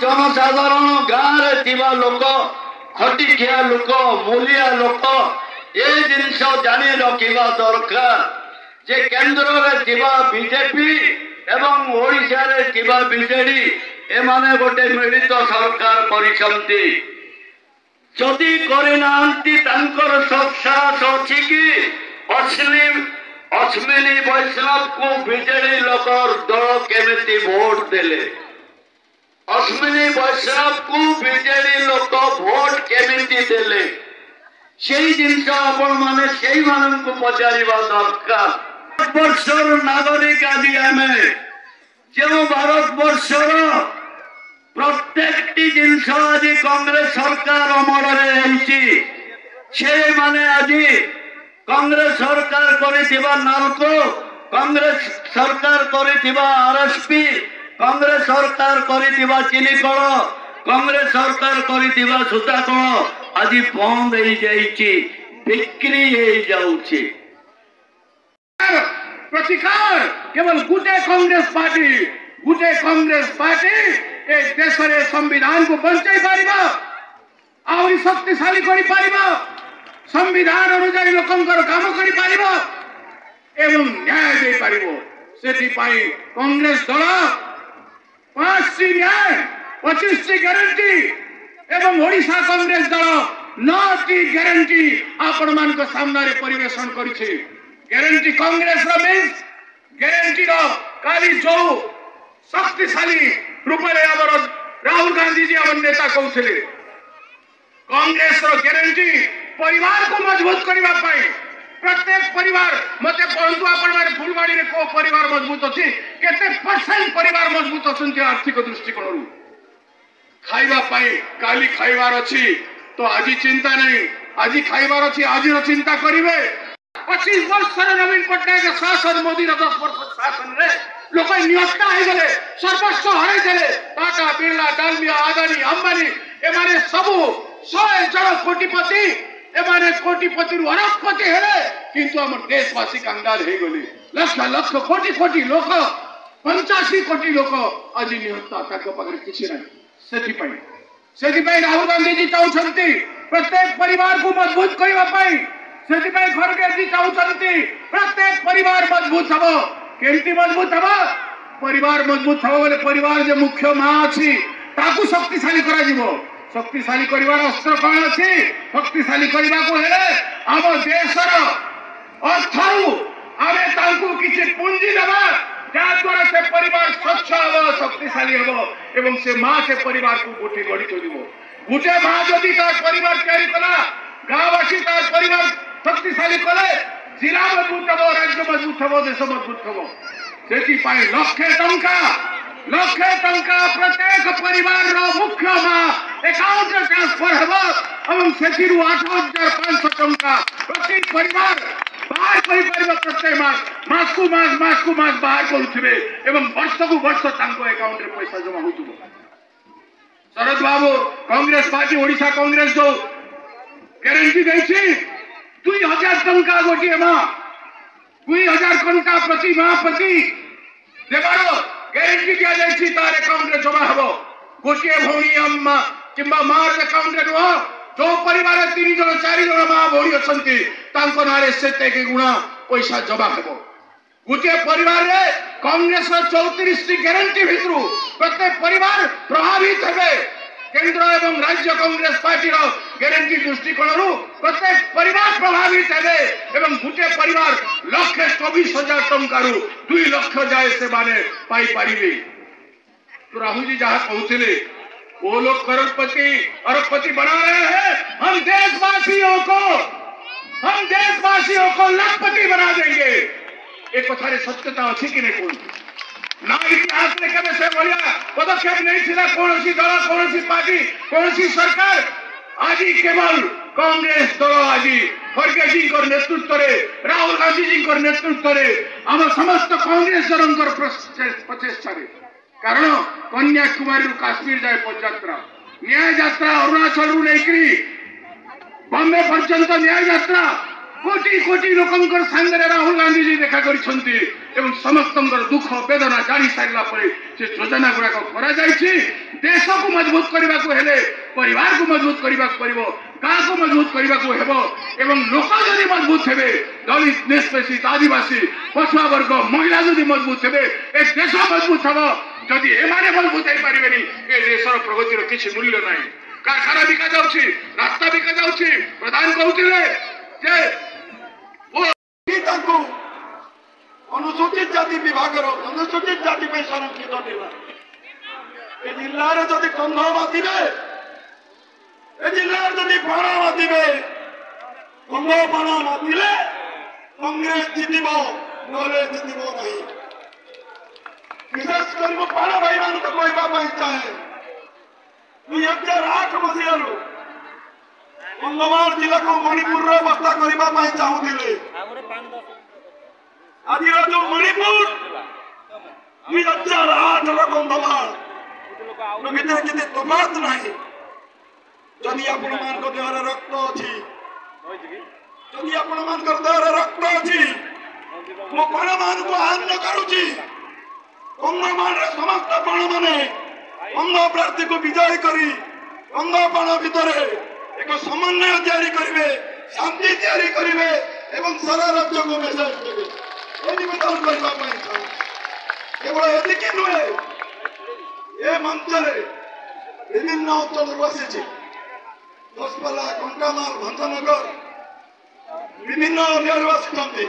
जनसाधारण गाँव में लोक खटिखिया लोक मूलिया लोक ये जिनस जानी रखा दरकार जे केंद्र में बीजेपी एवं ओडिशा रे बीजेडी एमाने गोटे मिलित सरकार करिसंती जदि करनांती तांकर सत्साहस अछि कि अश्विनी वैष्णव को बीजेडी लोक दल केमिति वोट देले अश्विनी वैष्णव को बीजेडी लोक वोट केमिति देले सेही जिनस आपण माने सेही मानन को पचारिबा दरकार भारत वर्षर नागरिक आज आम जो भारत वर्षर प्रत्येक जिनस आज कांग्रेस सरकार अमल से माने आज कांग्रेस सरकार करिथिबा नालको कांग्रेस सरकार करिथिबा आरएसपी कांग्रेस सरकार करिथिबा चीनी कल कांग्रेस सरकार करिथिबा सूता कल आज बंद हो जाइछि बिक्री हो जाउछि प्रतिकार केवल गुटे कांग्रेस पार्टी ए देश रे संविधान को बंचाई पारिबा आउरी शक्तिशाली करि पारिबा संविधान अनुसार लोकंकर काम करि पारिबा एवं न्याय दे पारिबो सेति पाई कांग्रेस दल 5 टी न्याय 25 टी गारंटी एवं ओडिशा कांग्रेस दल 9 टी गारंटी आपण मान को सामने रे परिवेशन करिछि गारंटी कांग्रेस रो मीन्स गारंटी रो काली जो शक्तिशाली रूप में आमर राहुल गांधी जी आम नेता कहते कांग्रेस रो गारंटी परिवार को मजबूत करने प्रत्येक परिवार मत कहतु आपण फुलवाड़ी में को परिवार मजबूत अच्छी केते परसेंट परिवार मजबूत अच्छा आर्थिक दृष्टिकोण खाइबा काली खाइबार अच्छी तो आज चिंता नहीं आज खाइबार अच्छी आज चिंता करेंगे 25 वर्ष नवीन पट्टनायक शासन मोदी 10 वर्ष शासन रे लोक निहत्ता हो गले सर्वस्व हराई देले टाटा बिरला डालमिया आदानी अंबानी एमाने सबु 100 जन कोटिपति एमाने कोटिपति रु अरबपति हेले किंतु हमर देशवासी कंगाल हो गले लक्ष लक्ष कोटि कोटि लोक 85 कोटि लोक आज निहत्ता ताक पाखरे किछि नै सेति पई राहुल गांधी जी चाहउछंती प्रत्येक परिवार को मजबूत करबा पई सेति पई खड़गे जी चाहउछंती प्रत्येक परिवार मजबूत हबो केमती मजबूत हबो परिवार मजबूत हबो बोले परिवार जे मुख्य मां अछि ताकू शक्तिशाली करा जिवो शक्तिशाली करिवार अस्त्र कोन अछि शक्तिशाली करिबा को हेले आम देशर अर्थरु आमे तांकू किछि पूंजी देबा जा द्वारा से परिवार स्वच्छ हबो शक्तिशाली हबो एवं से मां से परिवार को गोटे गढ़ी तोड़िबो गुटे मां जदि तार परिवार तैयारी कला गांववासी तार परिवार शक्तिशाली कले जिला मजबूत हबो राज्य मजबूत हबो देश मजबूत हबो सेति पाई लक्षे टंका प्रत्येक परिवार रो मुख्य मां अकाउंट रे ट्रांसफर हबो एवं सेति 8500 टंका प्रति परिवार बाहर करि परिवार प्रत्येक मास को मास बाहर करूथिबे एवं वर्ष को वर्ष तांको अकाउंट रे पैसा जमा होतुबो शरद बाबू कांग्रेस पार्टी ओडिशा कांग्रेस जो गारंटी दैछि 2000 टंका गोटे मां 2000 टंका प्रति मां प्रति देवार गारंटी दिया जाइछि तार अकाउंट रे जमा हबो गोटे भौणी अम्मा किंबा मार अकाउंट रे रहो जो परिवार 3 जन 4 जन मां भौणी अछंती तांको नारे सेते के गुणा पैसा जमा हबो गोटे परिवार रे कांग्रेस रो 34 टी गारंटी भितरु प्रत्येक परिवार प्रभावित हेबे केंद्र एवं राज्य कांग्रेस पार्टी रो गारंटी दृष्टिकोण प्रत्येक परिवार प्रभावित हेबे एवं गोटे परिवार 1,24,000 टंका रु 2 लाख जाए से माने पाई पारिबे तो राहुल जी जहां कहते वो लोग करोड़पति अरबपति बना रहे हैं हम देशवासियों को लाखपति बना देंगे एक कथारे सत्यता अच्छी कि नहीं कोई ना इतिहास में कभी से बोलिया पदक्षेप नहीं थिला कौन दल कौन पार्टी कौन सरकार आज केवल कांग्रेस दल आज खड़गे जी नेतृत्व राहुल गांधी जी नेतृत्व आम समस्त कांग्रेस दल प्रचेषा कारण कन्याकुमारी काश्मीर जाए पदयात्रा न्याय यात्रा अरुणाचल नहीं बॉम्बे पर्यंत न्याय यात्रा कोटी कोटी लोकंकर सांगरे राहुल गांधी जी देखा करिसंती एवं समस्तंकर दुख वेदना जानी सारिला परे से योजना गुड़ा करा जायछि। देश को मजबूत करबा को हेले परिवार को मजबूत करबा को पड़िबो, गाँ को मजबूत करबा को हेबो एवं लोक जदि मजबूत हेबे, दलित निष्पेषित आदिवासी पछुआ वर्ग महिला जदि मजबूत हेबे ए देश मजबूत हबो। जदि एमाने मजबूत हेई परिबेनी ए देशर प्रगतिर किछि मूल्य नाही। कारखाना बिका जाउछि, रास्ता बिका जाउछि। प्रधान कहउथिले जे अनुसूचित जाति विभाग अनुसूचित जाति में संरक्षित जिला जिले जदि कंध बांधे जिले जदि बाण बांधे कंध बाण बांधे कांग्रेस जितब ना जितब नहीं। विशेष कर बाण भाई मान कहवाई चाहे 2008 मसीह कंधमाल जिला को मणिपुर अवस्था करने चाहूले। आज जो मणिपुर 2008 कंधमाल भीतर किसी तफात ना। जदि आपण मान देहर रक्त अच्छी जदि आपण मान देहर रक्त अच्छी मो बाण मान को आह्वान करुच्ची कंधमाल समस्त बाण मैंने कंध प्रार्थी को विजय करी कंध बाण भितर एक समन्वय तैयारी करेंगे, शांति तैयारी करेंगे एवं सारा राज्य को मेसेज देवे निवेदन करने केवल एति नुहे ए मंच विभिन्न अंचल आसी दसपल्ला कंटामाल भंजनगर विभिन्न अभियान आसी